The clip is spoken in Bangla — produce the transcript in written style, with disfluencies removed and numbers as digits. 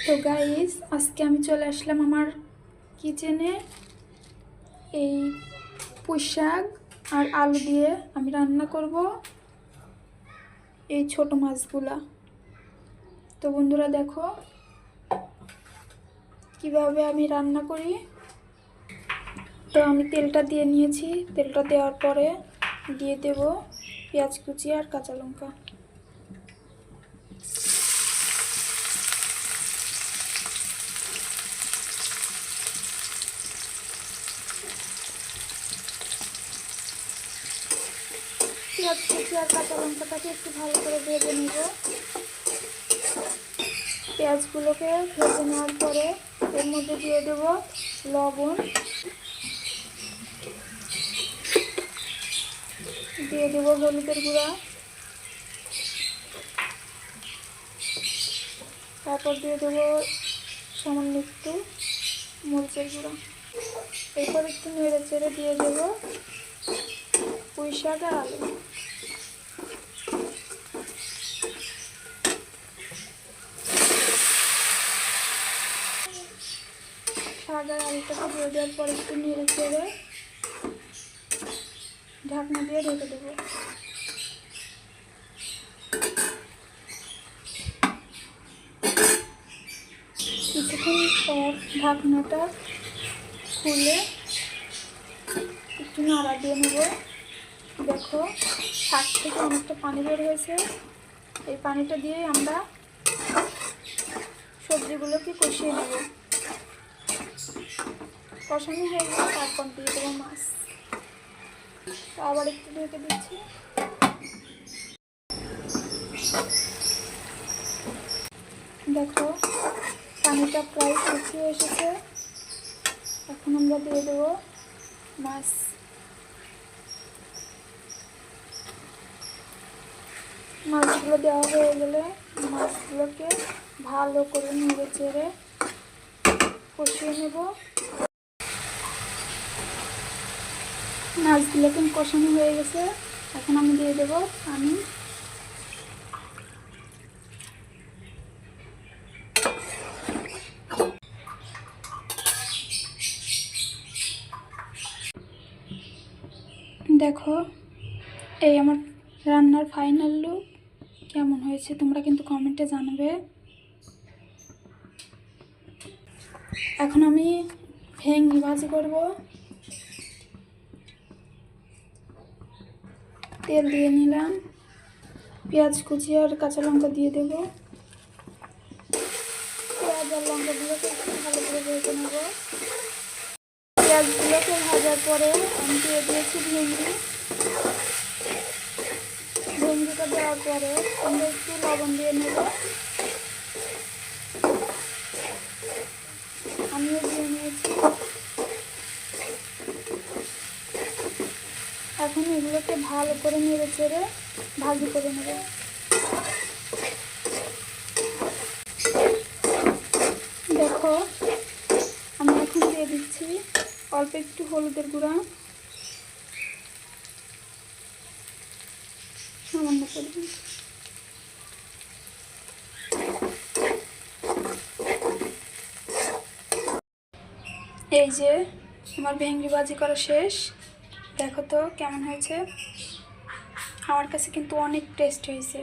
তো গাইস, আজকে আমি চলে আসলাম আমার কিচেনে। এই পুঁই শাক আর আলু দিয়ে আমি রান্না করব এই ছোট মাছগুলা। তো বন্ধুরা দেখো কিভাবে আমি রান্না করি। তো আমি তেলটা দিয়ে নিয়েছি। তেলটা দেওয়ার পরে দিয়ে দেব পেঁয়াজ কুচি আর কাঁচা লঙ্কা। পেঁয়াজ কুচি আর কাঁচা লঙ্কাটাকে একটু ভালো করে ভেজে নেব। পেঁয়াজগুলোকে ভেজে নেওয়ার পরে এর মধ্যে দিয়ে দেব লবণ, দিয়ে দেব হলুদের গুঁড়া, তারপর দিয়ে দেব সামান্য একটু মরিচের গুঁড়া। এরপর একটু নেড়ে চেড়ে দিয়ে দেব পুঁই শাক আর আলু। শাক আর আলুটাকে দিয়ে দেওয়ার পর একটু নেড়ে চেড়ে ঢাকনা দিয়ে ঢেকে দেবো। কিছুক্ষণ পর ঢাকনাটা খুলে একটু নাড়া দিয়ে নেব। দেখো শাক থেকে অনেকটা পানি বের হয়েছে। এই পানিটা দিয়ে আমরা সবজিগুলোকে কষিয়ে নেব। কষানো হয়ে গেলে তারপর দিয়ে দেবো মাছ। তো আবার একটু ঢেকে দিচ্ছি। দেখো পানিটা প্রায় শুকিয়ে এসেছে। এখন আমরা দিয়ে দেবো মাছ। মাছগুলো দেওয়া হয়ে গেলে মাছগুলোকে ভালো করে নেড়ে চেড়ে কষিয়ে নেব। মাছগুলোকে কষানো হয়ে গেছে। এখন আমি দিয়ে দেব পানি। দেখো এই আমার রান্নার ফাইনাল লুক কেমন হয়েছে তোমরা কিন্তু কমেন্টে জানাবে। এখন আমি ভেঙে ভাজি করব। তেল দিয়ে নিলাম, পেঁয়াজ কুচি আর কাঁচা লঙ্কা দিয়ে দেব। পেঁয়াজ আর লঙ্কাগুলোকে একটু ভালো করে ভেজে নেব। পেঁয়াজগুলোকে ভাজার পরে আমি দিয়ে দিয়েছি ভেঙে। ভেঙেটা দেওয়ার পরে আমরা একটু লবণ দিয়ে নেব। আমিও দিয়ে নিয়েছি। এখন এগুলোকে ভালো করে নেড়ে চেড়ে ভাজি করে নেব। দেখো আমি এখন দিয়ে দিচ্ছি অল্প একটু হলুদের গুঁড়া, সামান্য করে। এই যে আমার ভেঙে ভাজি করা শেষ। দেখো তো কেমন হয়েছে। আমার কাছে কিন্তু অনেক টেস্ট হয়েছে।